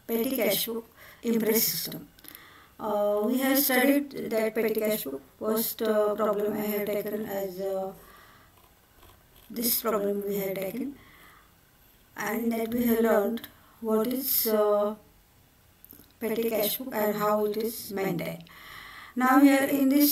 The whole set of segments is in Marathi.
petty cash book impress system. We have studied that petty cash book. First problem I have taken as this problem we have taken, and that we have learned what is petty cash book and how it is maintained. Now here in this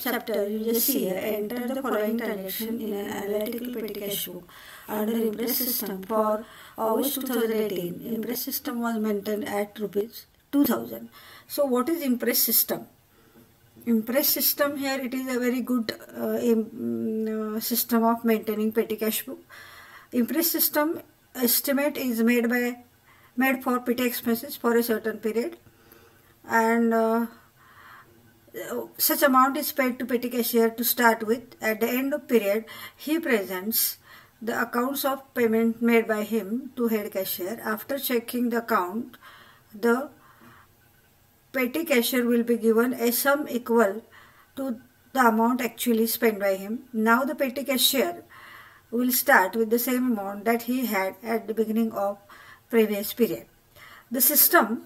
chapter, you just see here, enter the following transaction in an analytical petty cash book under Impress system for August 2018. Impress system was maintained at rupees 2000. So what is Impress system? Impress system here, it is a very good system of maintaining petty cash book. Impress system estimate is made for petty expenses for a certain period, and such amount is paid to petty cashier to start with. At the end of period, he presents the accounts of payment made by him to head cashier. After checking the account, the petty cashier will be given a sum equal to the amount actually spent by him. Now the petty cashier will start with the same amount that he had at the beginning of previous period. The system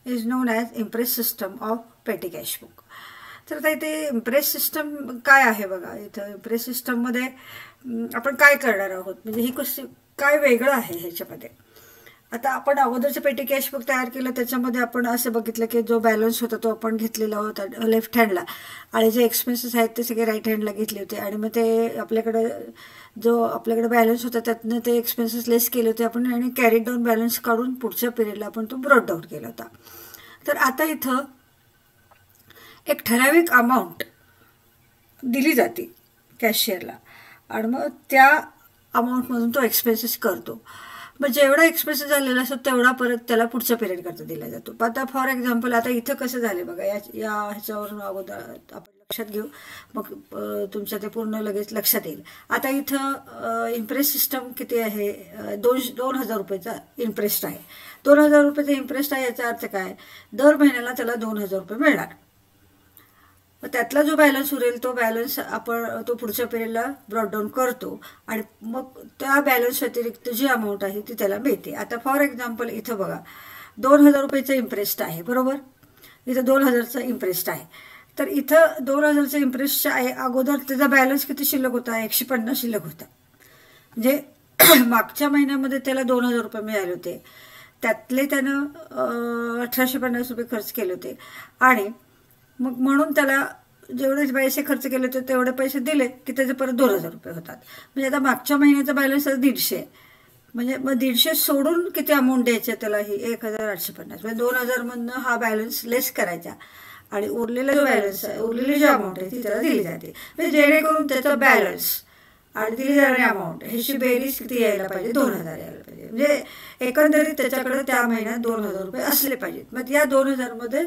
is known as Impress system of petty cash book. तर आता इथे इम्प्रेस सिस्टम काय आहे बघा. इथं इम्प्रेस सिस्टममध्ये आपण काय करणार आहोत, म्हणजे ही कशी काय वेगळं आहे ह्याच्यामध्ये. आता आपण अगोदरचं पेटी कॅश बुक तयार केलं, त्याच्यामध्ये आपण असं बघितलं की जो बॅलन्स होता तो आपण घेतलेला होता लेफ्ट हँडला, आणि जे एक्सपेन्सेस आहेत ते सगळे राईट हँडला घेतले होते, आणि मग ते आपल्याकडे बॅलन्स होता त्यातनं ते एक्सपेन्सेस लेस केले होते आपण, आणि कॅरीड डाऊन बॅलन्स काढून पुढच्या पिरियडला आपण तो ब्रॉट डाऊन केला होता. तर आता इथं एक ठराविक अमाऊंट दिली जाते कॅशियरला, आणि मग त्या अमाऊंटमधून तो एक्सपेन्सेस करतो. मग जेवढा एक्सपेन्सेस झालेला असतो तेवढा परत त्याला पुढच्या पिरियड करता दिला जातो. आता फॉर एक्झाम्पल आता इथं कसं झालं बघा, या ह्याच्यावरून अगोदर आपण लक्षात घेऊ, मग तुमच्या ते पूर्ण लगेच लक्षात येईल. आता इथं इम्प्रेस सिस्टम किती आहे, 2000 रुपयाचा इंटरेस्ट आहे. 2000 रुपयाचा इंटरेस्ट आहे याचा अर्थ काय, दर महिन्याला त्याला 2000 रुपये मिळणार. मग त्यातला जो बॅलन्स उरेल तो बॅलन्स आपण तो पुढच्या पिरियडला ब्रॉट डाऊन करतो, आणि मग त्या बॅलन्स व्यतिरिक्त जी अमाऊंट आहे ती त्याला मिळते. आता फॉर एक्झाम्पल इथं बघा 2000 रुपयाचा इंटरेस्ट आहे, बरोबर. इथं 2000चा इंटरेस्ट आहे. तर इथं 2000चा इंटरेस्ट आहे, अगोदर त्याचा बॅलन्स किती शिल्लक होता, 150 शिल्लक होता. म्हणजे मागच्या महिन्यामध्ये त्याला 2000 रुपये मिळाले होते, त्यातले त्यानं 1850 रुपये खर्च केले होते, आणि मग म्हणून त्याला जेवढे पैसे खर्च केले होते तेवढे पैसे दिले की त्याचे परत 2000 रुपये होतात. म्हणजे आता मागच्या महिन्याचा बॅलन्स 150, म्हणजे मग 150 सोडून किती अमाऊंट द्यायची त्याला, ही 1850. म्हणजे 2000 मधनं हा बॅलन्स लेस करायचा, आणि उरलेला जो बॅलन्स आहे, उरलेली जी अमाऊंट आहे ती त्याला दिली जाते. म्हणजे जेणेकरून त्याचा बॅलन्स आणि दिली जाणारी अमाऊंट ह्याची बेरीज किती यायला पाहिजे, 2000 यायला पाहिजे. म्हणजे एकंदरीत त्याच्याकडे त्या महिन्यात 2000 रुपये असले पाहिजेत. मग या 2000 मध्ये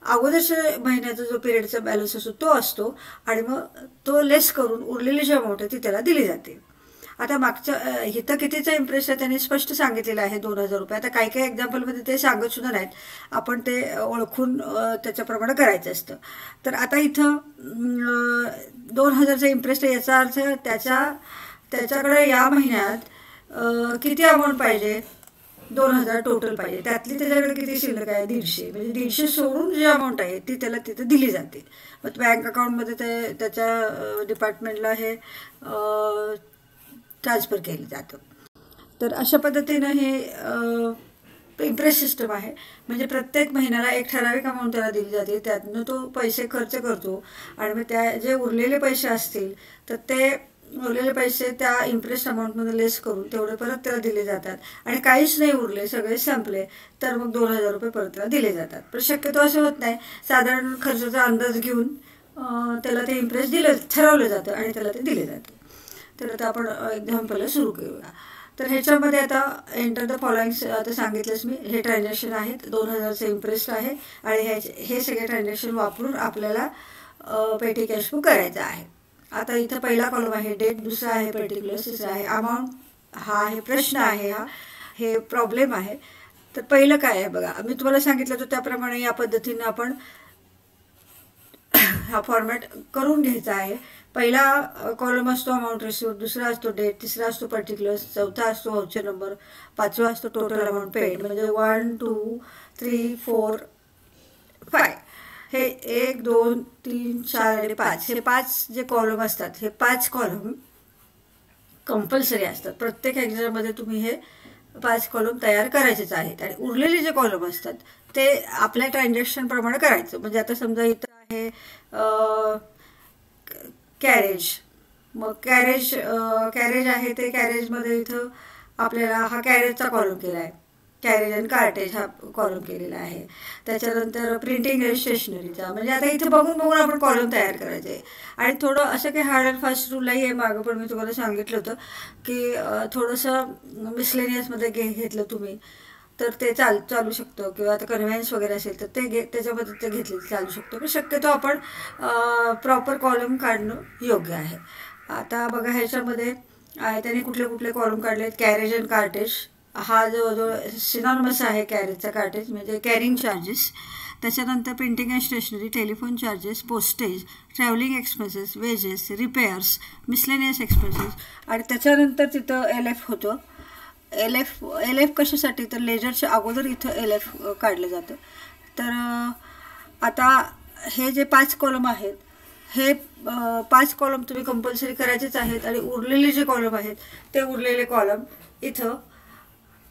अगोदरच्या महिन्याचा जो पिरियडचा बॅलन्स असतो तो असतो, आणि मग तो लेस करून उरलेली जी अमाऊंट आहे ती त्याला दिली जाते. आता मागच्या इथं कितीचा इंटरेस्ट आहे त्यांनी स्पष्ट सांगितलेलं आहे, 2000 रुपये. आता काही काही एक्झाम्पलमध्ये ते सांगत सुद्धा नाहीत, आपण ते ओळखून त्याच्याप्रमाणे करायचं असतं. तर आता इथं 2000चा इंटरेस्ट आहे, याचा अर्थ त्याच्याकडे या महिन्यात किती अमाऊंट पाहिजे, 2000 टोटल पाहिजे. त्यातली त्याच्याकडे किती शिल्लक आहे, 150. म्हणजे 150 सोडून जी अमाऊंट आहे ती त्याला तिथं दिली जाते. मग बँक अकाउंटमध्ये ते त्याच्या डिपार्टमेंटला हे ट्रान्सफर केलं जातं. तर अशा पद्धतीनं हे इंटरेस्ट सिस्टम आहे. म्हणजे प्रत्येक महिन्याला एक ठराविक अमाऊंट त्याला दिली जाते, त्यातनं तो पैसे खर्च करतो, आणि मग त्या जे उरलेले पैसे असतील तर ते उरलेले पैसे त्या इंटरेस्ट अमाऊंटमध्ये लेस करून तेवढे परत त्याला दिले जातात, आणि काहीच नाही उरले, सगळे संपले तर मग 2000 रुपये परत त्याला दिले जातात. पण शक्यतो असं होत नाही, साधारण खर्चाचा अंदाज घेऊन त्याला ते इंटरेस्ट ठरवलं जातं आणि त्याला ते दिले जाते. तर आता आपण एक्झाम्पल सुरू करूया. तर ह्याच्यामध्ये आता एंटर द फॉलोइंग आता सांगितलंच मी, हे ट्रान्झॅक्शन आहेत, 2000चे इंटरेस्ट आहे, आणि हे सगळे ट्रान्झॅक्शन वापरून आपल्याला पेटी कॅश बुक करायचं आहे. आता इथं पहिला कॉलम आहे डेट, दुसरा आहे पर्टिक्युलर, तिसरा आहे अमाऊंट, हा आहे प्रश्न आहे, हे प्रॉब्लेम आहे. तर पहिलं काय आहे बघा, मी तुम्हाला सांगितलं होतं त्याप्रमाणे या पद्धतीनं आपण हा फॉर्मॅट करून घ्यायचा आहे. पहिला कॉलम असतो अमाऊंट रिसिव्ह, दुसरा असतो डेट, तिसरा असतो पर्टिक्युलर्स, चौथा असतो व्हाउचर नंबर, पाचवा असतो टोटल अमाऊंट पेड. म्हणजे 1 2 3 4 5 हे 1 2 3 4 आणि 5 हे 5 जे कॉलम असतात, हे 5 कॉलम कंपल्सरी असतात. प्रत्येक एक्झाममध्ये तुम्ही हे 5 कॉलम तयार करायचेच आहेत. आणि उरलेले जे कॉलम असतात ते आपल्या ट्रान्झॅक्शन प्रमाणे करायचं. म्हणजे आता समजा इथं आहे कॅरेज, मग कॅरेज आहे ते कॅरेजमध्ये इथं आपल्याला हा कॅरेजचा कॉलम केला आहे, कॅरेज अँड कार्टेज हा कॉलम केलेला आहे. त्याच्यानंतर प्रिंटिंग अँड स्टेशनरीचा, म्हणजे आता इथे बघून बघून आपण कॉलम तयार करायचे. आणि थोडं असं काही हार्ड अँड फास्ट रूल नाही आहे मागं, पण मी तुम्हाला सांगितलं होतं की थोडंसं मिसलेनियसमध्ये घेतलं तुम्ही तर ते चालू शकतं, किंवा आता कन्व्हेन्स वगैरे असेल तर ते त्याच्यामध्ये ते घेतले चालू शकतो. पण शक्यतो आपण प्रॉपर कॉलम काढणं योग्य आहे. आता बघा ह्याच्यामध्ये त्यांनी कुठले कुठले कॉलम काढले आहेत. कॅरेज अँड कार्टेज हा जवळजवळ सिनॉनिमस आहे कॅरेजचा कार्टेज, म्हणजे कॅरिंग चार्जेस. त्याच्यानंतर printing and stationery, telephone charges, postage, travelling expenses, wages, repairs, miscellaneous expenses. आणि त्याच्यानंतर तिथं LF होतं. LF कशासाठी, तर लेजरच्या अगोदर इथं LF काढलं जातं. तर आता हे जे 5 कॉलम आहेत, हे 5 कॉलम तुम्ही कंपल्सरी करायचेच आहेत. आणि उरलेले जे कॉलम आहेत ते उरलेले कॉलम इथं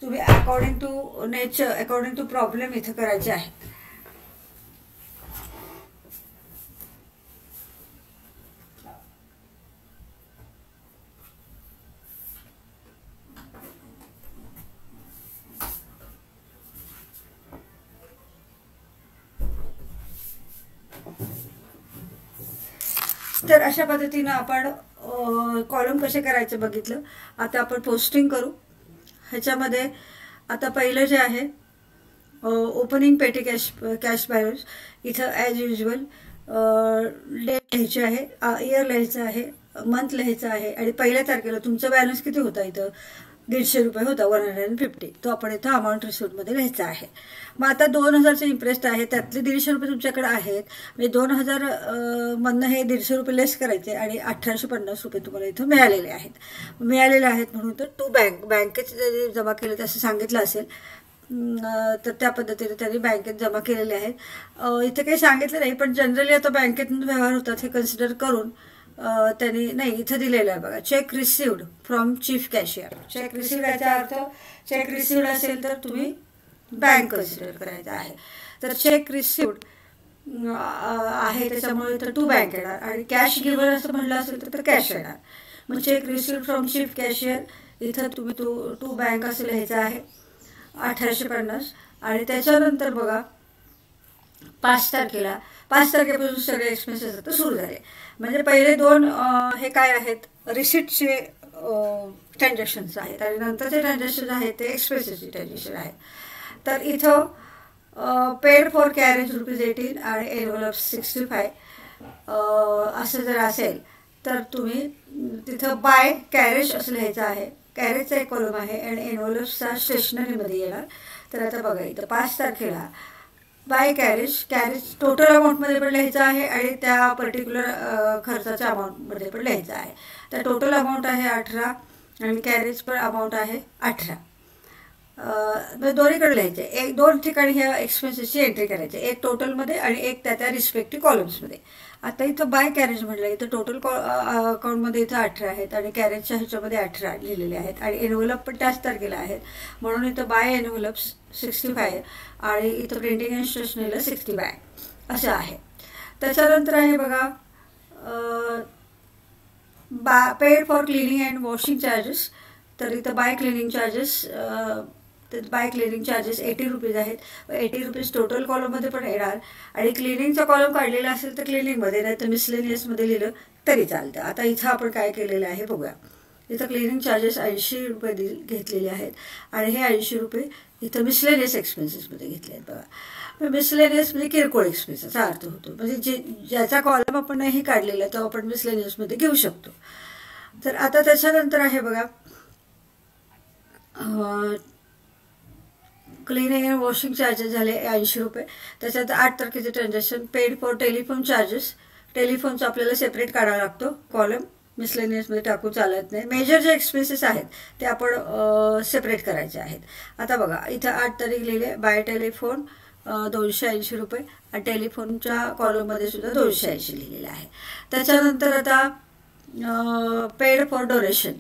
तुम्ही according to nature, according to problem इथं करायचे आहेत. तर अशा पद्धतीनं आपण कॉलम कसे करायचे बघितलं. आता आपण पोस्टिंग करू. ह्याच्यामध्ये आता पहिलं जे आहे ओपनिंग पेटी कॅश बॅलन्स, इथं ॲज युजल डेट लिहायची आहे, इयर लिहायचं आहे, मंथ लिहायचं आहे. आणि पहिल्या तारखेला तुमचा बॅलन्स किती होता, इथं 150 रुपये होता, 150. तो आपण इथं अमाऊंट रिसिप्टमध्ये लिहायचा आहे. मग आता 2000चे इंटरेस्ट आहे, त्यातले 150 रुपये तुमच्याकडे आहेत. म्हणजे 2000 मधनं हे 150 रुपये लेस करायचे आणि 1850 रुपये तुम्हाला इथं मिळालेले आहेत. म्हणून तर बँकेत जमा केले असं सांगितलं असेल, तर त्या पद्धतीने त्यांनी बँकेत जमा केलेले आहेत. इथे काही सांगितलं नाही, पण जनरली आता बँकेतून व्यवहार होतात हे कन्सिडर करून त्यांनी नाही इथं दिलेलं आहे बघा, cheque received from chief cashier. Cheque received याचा अर्थ चेक रिसिव्ड असेल तर तुम्ही बँक कन्सिडर करायचं आहे. तर चेक रिसिव्ड आहे त्याच्यामुळे इथं टू बँक येणार. आणि कॅश गिव्हर असं म्हणलं असेल तर कॅश येणार. मग cheque received from chief cashier इथं तुम्ही टू बँक असं लिहायचं आहे, 1850. आणि त्याच्यानंतर बघा 5 तारखेपासून सगळे एक्सपेन्सेस आता सुरू झाले. म्हणजे पहिले 2 हे काय आहेत, रिसिप्टचे ट्रान्झॅक्शन्स आहेत, आणि नंतरचे ट्रान्झॅक्शन आहेत ते एक्सपेन्सेसचे ट्रान्झॅक्शन आहेत. तर इथं पेड फॉर कॅरेज ₹18 आणि एनव्हलप 65 असं जर असेल तर तुम्ही तिथं बाय कॅरेज असं लिहायचं आहे. कॅरेजचा एक कॉलम आहे आणि एनव्हलप्सचा स्टेशनरीमध्ये येणार. तर आता बघा इथं 5 तारखेला बाय कॅरेज टोटल अमाऊंटमध्ये पण लिहायचं आहे आणि त्या पर्टिक्युलर खर्चाच्या अमाऊंटमध्ये पण लिहायचं आहे. तर टोटल अमाऊंट आहे 18 आणि कॅरेज पण अमाऊंट आहे 18. दोन्हीकडे लिहायचे. 2 ठिकाणी ह्या एक्सपेन्सेसची एंट्री करायची, एक टोटलमध्ये आणि एक त्या रिस्पेक्टिव्ह कॉलम्समध्ये. आता इथं बाय कॅरेज म्हटलं, इथं टोटल अकाउंटमध्ये इथं 18 आहेत आणि कॅरेजच्या ह्याच्यामध्ये 18 लिहिलेले आहेत आणि एनव्हलप पण त्याच तारखेला आहेत. म्हणून इथं बाय एनव्हलप्स 65 आणि इथं प्रिंटिंग अँड स्टेशनरीला 65 असं आहे. त्याच्यानंतर आहे बघा paid for cleaning and washing charges. तर इथं बाय क्लिनिंग चार्जेस 80 रुपीज आहेत. 80 रुपीज टोटल कॉलममध्ये पण येणार. आणि क्लिनिंगचा कॉलम काढलेला असेल तर क्लिनिंगमध्ये, नाही तर मिसलेनियसमध्ये लिहिलं तरी चालतं. आता इथं आपण काय केलेलं आहे बघूया. इथं क्लिनिंग चार्जेस 80 रुपये घेतलेले आहेत आणि हे 80 रुपये इथं मिसलेनियस एक्सपेन्सेसमध्ये घेतले आहेत बघा. मिसलेनियस म्हणजे किरकोळ एक्सपेन्सेसचा अर्थ होतो, म्हणजे ज्याचा कॉलम आपण नाही काढलेला तो आपण मिसलेनियसमध्ये घेऊ शकतो. तर आता त्याच्यानंतर आहे बघा क्लिनिंग अँड वॉशिंग चार्जेस झाले 80 रुपये. त्याच्यात 8 तारखेचे transaction paid for telephone charges टेलिफोनचा आपल्याला सेपरेट काढावा लागतो कॉलम, मिसलेनियसमध्ये टाकून चालत नाही. मेजर जे एक्सपेन्सेस आहेत ते आपण सेपरेट करायचे आहेत. आता बघा इथं 8 तारीख लिहिले, बाय टेलिफोन 280 रुपये आणि टेलिफोनच्या कॉलममध्ये सुद्धा 280 लिहिलेलं आहे. त्याच्यानंतर आता पेड फॉर डोनेशन,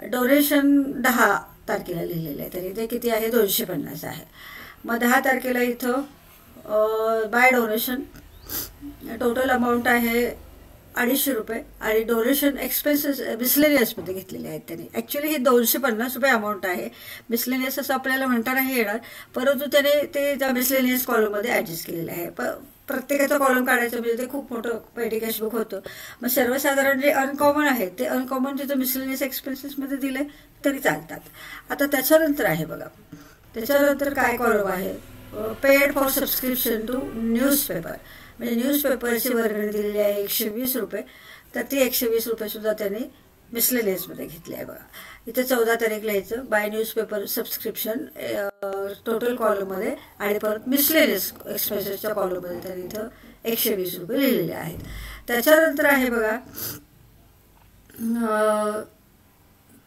डोनेशन 10 तारखेला लिहिलेलं आहे, तरी ते किती आहे 250 आहे. मग 10 तारखेला इथं बाय डोनेशन टोटल अमाऊंट आहे 250 रुपये आणि डोनेशन एक्सपेन्सेस मिसलेनियसमध्ये घेतलेले आहेत त्यांनी. ॲक्च्युली ही 250 रुपये अमाऊंट आहे. मिसलेनियस असं आपल्याला म्हणता नाही येणार, परंतु त्याने ते त्या मिसलेनियस कॉलममध्ये ॲडजस्ट केलेलं आहे. प्रत्येकाचा कॉलम काढायचं म्हणजे ते खूप मोठं पेटी कॅशबुक होतं. मग सर्वसाधारण जे अनकॉमन आहेत ते अनकॉमन तिथं मिसलेनियस एक्सपेन्सेसमध्ये दिले तरी चालतात. आता त्याच्यानंतर आहे बघा, त्याच्यानंतर काय कॉलम आहे, paid for subscription to newspaper, म्हणजे न्यूजपेपरची वर्गणी दिलेली आहे 120 रुपये. तर ती 120 रुपये सुद्धा त्यांनी मिसलेनियसमध्ये घेतली आहे बघा. इथं 14 तारीख लिहायचं, बाय न्यूजपेपर सबस्क्रिप्शन टोटल कॉलममध्ये आणि परत मिसलेनियस एक्सपेन्सेसच्या कॉलममध्ये त्यांनी इथं 120 रुपये लिहिलेले आहेत. त्याच्यानंतर आहे बघा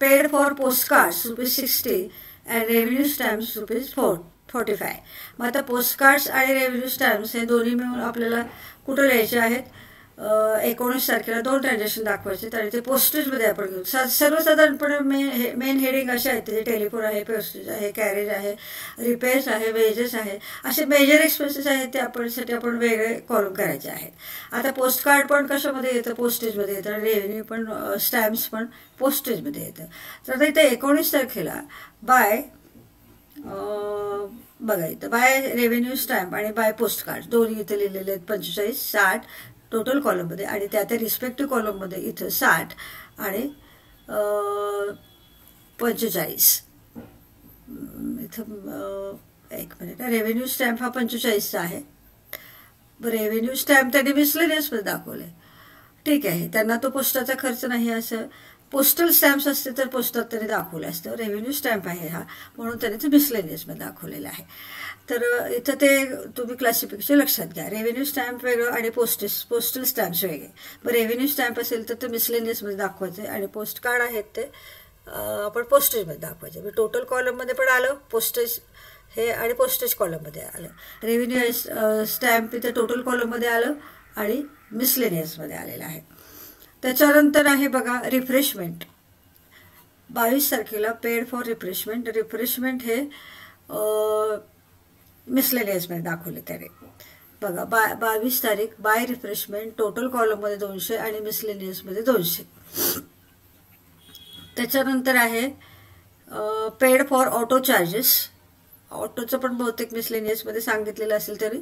paid for postcards ₹60 and revenue stamps ₹45. मग आता पोस्टकार्ड्स आणि रेव्हेन्यू स्टॅम्प्स हे दोन्ही मिळून आपल्याला कुठं लिहायचे आहेत, 19 तारखेला 2 ट्रान्झॅक्शन दाखवायचे आणि ते पोस्टेजमध्ये आपण घेऊ. सर्वसाधारणपणे मेन हेडिंग असे आहेत, ते टेलिफोन आहे, पोस्टेज आहे, कॅरेज आहे, रिपेअर्स आहे, वेजेस आहे, असे मेजर एक्सपेन्सेस आहेत ते आपण वेगळे कॉलम करायचे आहेत. आता पोस्टकार्ड पण कशामध्ये येतं, पोस्टेजमध्ये येतं, आणि रेव्हेन्यू पण स्टॅम्प्स पण पोस्टेजमध्ये येतं. तर इथे 19 तारखेला बाय बघा इथं बाय रेव्हेन्यू स्टॅम्प आणि बाय पोस्टकार्ड दोन्ही इथं लिहिलेले आहेत 45, 60 टोटल कॉलममध्ये आणि त्या रिस्पेक्टिव्ह कॉलममध्ये इथं 60 आणि 45. इथं एक मिनिट, रेव्हेन्यू स्टॅम्प हा 45चा आहे. रेव्हेन्यू स्टॅम्प त्यांनी मिसलेनियसमध्ये दाखवले, ठीक आहे. त्यांना तो पोस्टाचा खर्च नाही, असं पोस्टल स्टॅम्प्स असते तर पोस्टात त्यांनी दाखवलं असतं. रेव्हेन्यू स्टॅम्प आहे हा, म्हणून त्यांनी ते मिसलेनियसमध्ये दाखवलेलं आहे. तर इथं ते तुम्ही क्लासिफिकेशन लक्षात घ्या, रेव्हेन्यू स्टॅम्प वेगळं आणि पोस्टल स्टॅम्प्स वेगळे. मग रेव्हेन्यू स्टॅम्प असेल तर ते मिसलेनियसमध्ये दाखवायचे आणि पोस्ट कार्ड आहेत ते आपण पोस्टेजमध्ये दाखवायचे. म्हणजे टोटल कॉलममध्ये पण आलं पोस्टेज हे आणि पोस्टेज कॉलममध्ये आलं. रेव्हेन्यू स्टॅम्प इथे टोटल कॉलममध्ये आलं आणि मिसलेनियसमध्ये आलेलं आहे. त्याच्यानंतर आहे बघा रिफ्रेशमेंट, 22 तारखेला पेड फॉर रिफ्रेशमेंट. रिफ्रेशमेंट हे मिसलेनियसमध्ये दाखवले त्याने बघा. 22 तारीख बाय रिफ्रेशमेंट टोटल कॉलममध्ये 200 आणि मिसलेनियसमध्ये 200. त्याच्यानंतर आहे पेड फॉर ऑटो चार्जेस. ऑटोचं पण बहुतेक मिसलेनियसमध्ये सांगितलेलं असेल तरी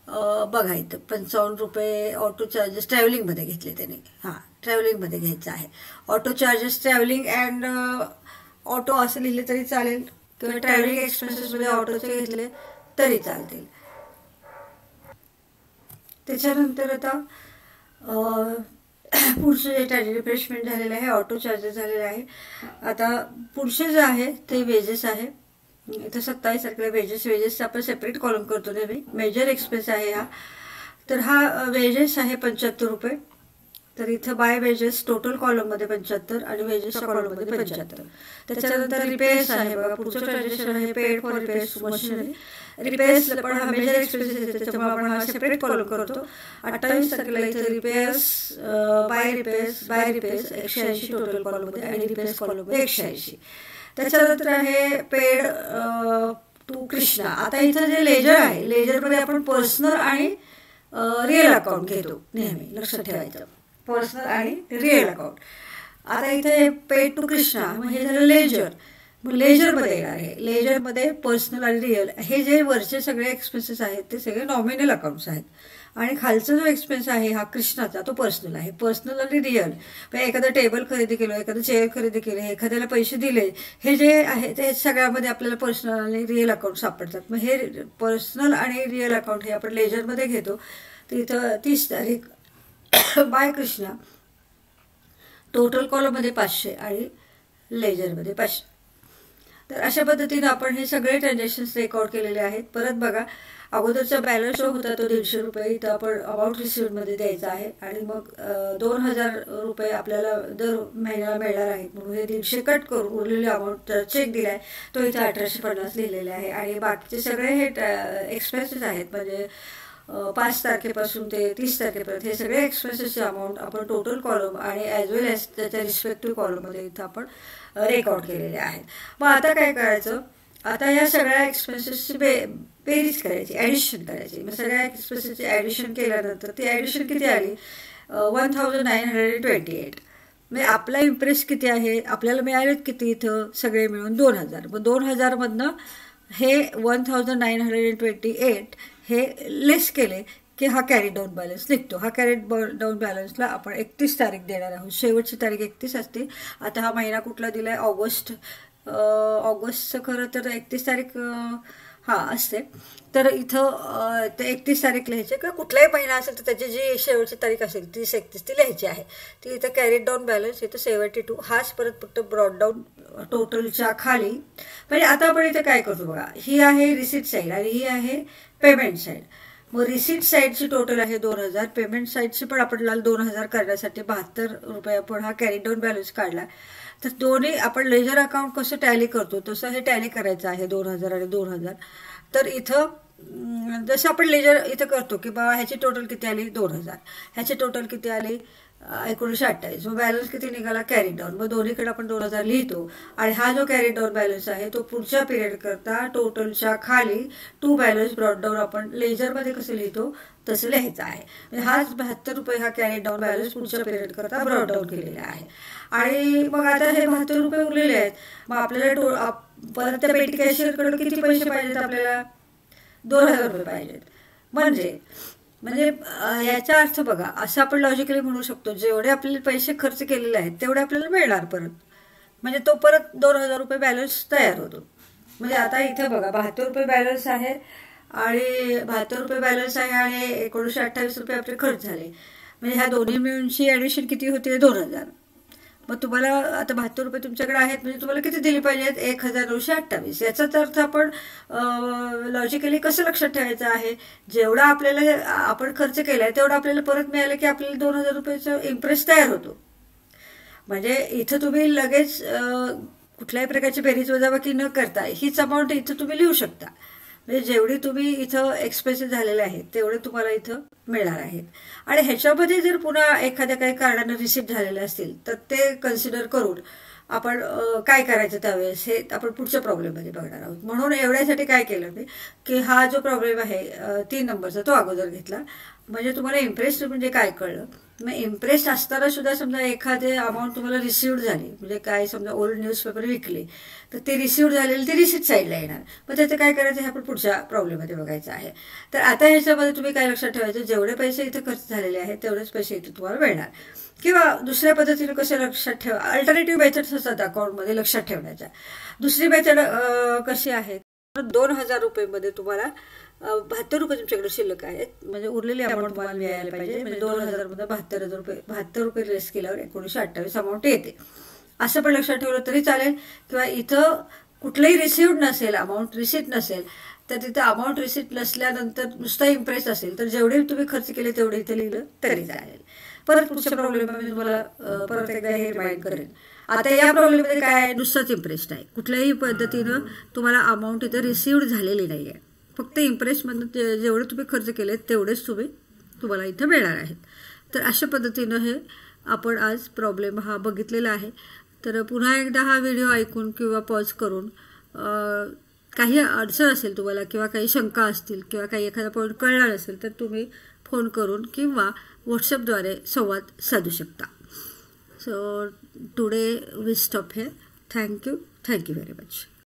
बघा इथं 55 रुपये ऑटो चार्जेस ट्रॅव्हलिंगमध्ये घेतले त्याने. हां, ट्रॅव्हलिंगमध्ये घ्यायचं आहे. Auto charges travelling and auto असं लिहिले तरी चालेल किंवा ट्रॅव्हलिंग एक्सपेन्सेसमध्ये ऑटोचे घेतले तरी चालतील. त्याच्यानंतर आता पुढचे जे रिफ्रेशमेंट झालेलं आहे, ऑटो चार्जेस झालेले आहे. आता पुढचे जे आहे ते वेजेस आहे. इथं 27 तारखेला वेजेसचा आपण सेपरेट कॉलम करतो नेहमी. मेजर एक्सपेन्स आहे हा. तर हा वेजेस आहे 75 रुपये. तर इथं बाय वेजेस टोटल कॉलममध्ये 75 आणि वेजेसच्या कॉलममध्ये 75. त्याच्यानंतर रिपेअर्स आहे बघा, पुढचं ट्रान्झॅक्शन आहे paid for repairs machinery. Repairs पण हा मेजर एक्सपेन्सेस आहे, त्याच्यामुळे आपण हा सेपरेट कॉलम करतो. 28 तारखेला इथं रिपेअर्स बाय रिपेअर्स 180 टोटल कॉलममध्ये आणि रिपेअर्स कॉलममध्ये 180. त्याच्यानंतर आहे पेड टू कृष्णा. आता इथं जे लेजर आहे, लेजरमध्ये आपण पर्सनल आणि रिअल अकाउंट घेतो नेहमी, लक्षात ठेवायचं, पर्सनल आणि रिअल अकाउंट. आता इथे पेड टू कृष्णा मग हे झालं लेजर. मग लेजरमध्ये येणार आहे, लेजरमध्ये पर्सनल आणि रिअल हे जे वरचे सगळे एक्सपेन्सेस आहेत ते सगळे नॉमिनल अकाउंट्स आहेत आणि खालचा जो एक्सपेन्स आहे हा कृष्णाचा तो पर्सनल आहे. पर्सनल आणि रिअल, एखादं टेबल खरेदी केलं, एखादं चेअर खरेदी केले, एखाद्याला पैसे दिले, हे जे आहे ते सगळ्यामध्ये आपल्याला पर्सनल आणि रिअल अकाउंट सापडतात. मग हे पर्सनल आणि रिअल अकाउंट हे आपण लेजरमध्ये घेतो. तर इथं 30 तारीख बाय कृष्णा टोटल कॉलममध्ये 500 आणि लेजरमध्ये 500. तर अशा पद्धतीने आपण हे सगळे ट्रान्झॅक्शन्स रेकॉर्ड केलेले आहेत. परत बघा, अगोदरचा बॅलन्स जो होता तो 150 रुपये इथं आपण अमाऊंट रिसिव्हमध्ये द्यायचा आहे आणि मग 2000 रुपये आपल्याला दर महिन्याला मिळणार आहेत. म्हणून हे 150 कट करून उरलेले अमाऊंट चेक दिलाय तो इथे 1850 लिहिलेला आहे. आणि बाकीचे सगळे हे एक्सपेन्सेस आहेत, म्हणजे 5 तारखेपासून ते 30 तारखेपर्यंत हे सगळे एक्सपेन्सेसचे अमाऊंट आपण टोटल कॉलम आणि ॲज वेल एज त्याच्या रिस्पेक्टिव्ह कॉलममध्ये इथं आपण रेकॉर्ड केलेले आहेत. मग आता काय करायचं, आता या सगळ्या एक्सपेन्सेसची बेरीज करायची, ॲडिशन करायची. मग सगळ्या एक्सपेन्सेसची ॲडिशन केल्यानंतर ती ॲडिशन किती आली, 1928. म्हणजे आपला इम्प्रेस किती आहे, आपल्याला मिळालेत किती इथं सगळे मिळून 2000. मग 2000 मधनं हे 1928 हे लेस केले की हा कॅरी डाऊन बॅलन्स निघतो. हा कॅरी डाऊन बॅलन्सला आपण 31 तारीख देणार आहोत. शेवटची तारीख 31 असते. आता हा महिना कुठला दिलाय, ऑगस्टचं खरं तर 31 तारीख असते. तर इथं ते 31 तारीख लिहायची, किंवा कुठलाही महिना असेल तर त्याची जी शेवटची तारीख असेल 30-31 ती लिहायची आहे. ती इथं कॅरी डाऊन बॅलन्स इथं 72 हाच परत फक्त ब्रॉड डाऊन टोटलच्या खाली. म्हणजे आता आपण इथे काय करतो बघा, ही आहे रिसीट साईड आणि ही आहे पेमेंट साईड. मग रिसीट साईडची टोटल आहे 2000, पेमेंट साईडची पण आपल्याला 2000 करण्यासाठी 72 रुपये आपण हा कॅरी डाऊन बॅलन्स काढला. तर दोन्ही आपण लेजर अकाउंट कसं टॅली करतो तसं हे टॅली करायचं आहे 2000 आणि 2000. तर इथं जसं आपण लेजर इथं करतो की बाबा ह्याची टोटल किती आली 2000, ह्याची टोटल किती आली 1928. मग बॅलन्स किती निघाला कॅरी डाऊन. मग दोन्हीकडे आपण 2000 लिहितो आणि हा जो कॅरी डाऊन बॅलन्स आहे तो पुढच्या पिरियड करता टोटलच्या खाली टू बॅलन्स ब्रॉड डाऊन आपण लेजरमध्ये कसं लिहितो तसं लिहायचं आहे. म्हणजे हाच 72 रुपये हा कॅरी डाऊन बॅलन्स पुढच्या पिरियड करता ब्रॉड डाऊन केलेला आहे. आणि मग आता हे 72 रुपये उरलेले आहेत. मग आपल्याला परत त्या पेटी कॅशियरकडे किती पैसे पाहिजेत, आपल्याला 2000 रुपये पाहिजेत. म्हणजे याचा अर्थ बघा, असं आपण लॉजिकली म्हणू शकतो, जेवढे आपल्याला पैसे खर्च केलेले आहेत तेवढे आपल्याला मिळणार परत. म्हणजे तो परत 2000 रुपये बॅलन्स तयार होतो. म्हणजे आता इथे बघा 72 रुपये बॅलन्स आहे आणि 72 रुपये बॅलन्स आहे आणि 1928 रुपये आपले खर्च झाले. म्हणजे ह्या दोन्ही मिळूनची ॲडिशन किती होते 2000. मग तुम्हाला आता 72 रुपये तुमच्याकडे आहेत, म्हणजे तुम्हाला किती दिली पाहिजेत 1928. याचाच अर्थ आपण लॉजिकली कसं लक्षात ठेवायचं आहे, जेवढा आपल्याला आपण खर्च केलाय तेवढा आपल्याला परत मिळालं की आपल्याला 2000 रुपयाचा इम्प्रेस तयार होतो. म्हणजे इथं तुम्ही लगेच कुठल्याही प्रकारची बेरीज वजाबाकी न करता हीच अमाऊंट इथं तुम्ही लिहू शकता. म्हणजे जेवढी तुम्ही इथं एक्सपेन्सेस झालेले आहेत तेवढे तुम्हाला इथं मिळणार आहेत. आणि ह्याच्यामध्ये जर पुन्हा एखाद्या काही कारणानं रिसीव्ह झालेले असतील तर ते कन्सिडर करून आपण काय करायचं त्यावेळेस हे आपण पुढच्या प्रॉब्लेममध्ये बघणार आहोत. म्हणून एवढ्यासाठी काय केलं मी की हा जो प्रॉब्लेम आहे 3 नंबरचा तो अगोदर घेतला. म्हणजे तुम्हाला इम्प्रेस्ड म्हणजे काय कळलं. मग इम्प्रेस्ड असताना सुद्धा समजा एखादी अमाऊंट तुम्हाला रिसिव्ड झाली, म्हणजे काय समजा ओल्ड न्यूजपेपर विकले तर ते रिसिव्ड झालेले ते रिसिट साईडला येणार. मग त्याचं काय करायचं हे आपण पुढच्या प्रॉब्लेममध्ये बघायचं आहे. तर आता ह्याच्यामध्ये तुम्ही काय लक्षात ठेवायचं, जेवढे पैसे इथं खर्च झालेले आहेत तेवढेच पैसे इथे तुम्हाला मिळणार. किंवा दुसऱ्या पद्धतीने कसे लक्षात ठेवा, अल्टरनेटिव्ह मेथड्स असतात अकाउंटमध्ये लक्षात ठेवण्याच्या. दुसरी मेथड कशी आहे, 2000 रुपयेमध्ये तुम्हाला 72 रुपये तुमच्याकडे शिल्लक आहेत, म्हणजे उरलेली अमाऊंट तुम्हाला मिळायला पाहिजे. म्हणजे 2000 मध्ये 72 रुपये लेस केल्यावर 1928 अमाऊंट येते. असं पण लक्षात ठेवलं तरी चालेल. किंवा इथं कुठलंही रिसिव्ड नसेल, अमाऊंट रिसिट नसेल, तर तिथं अमाऊंट रिसिट नसल्यानंतर नुसता इम्प्रेस असेल तर जेवढे तुम्ही खर्च केले तेवढे इथे लिहिलं तरी चालेल. परत पुढच्या प्रॉब्लेममध्ये तुम्हाला परत एकदा हे रिमाइंड करेन. आता या प्रॉब्लेममध्ये काय नुसताच इम्प्रेस्ड आहे, कुठल्याही पद्धतीनं तुम्हाला अमाऊंट इथं रिसिव्ड झालेली नाही आहे. फक्त इम्प्रेसमधून जेवढे तुम्ही खर्च केले तेवढेच तुम्हाला इथं मिळणार आहेत. तर अशा पद्धतीनं हे आपण आज प्रॉब्लेम हा बघितलेला आहे. तर पुन्हा एकदा हा व्हिडिओ ऐकून किंवा पॉज करून काही अडचण असेल तुम्हाला किंवा काही शंका असतील किंवा काही एखादा पॉईंट कळला नसेल तर तुम्ही फोन करून किंवा व्हॉट्सअपद्वारे संवाद साधू शकता. So today we stop here. Thank you very much.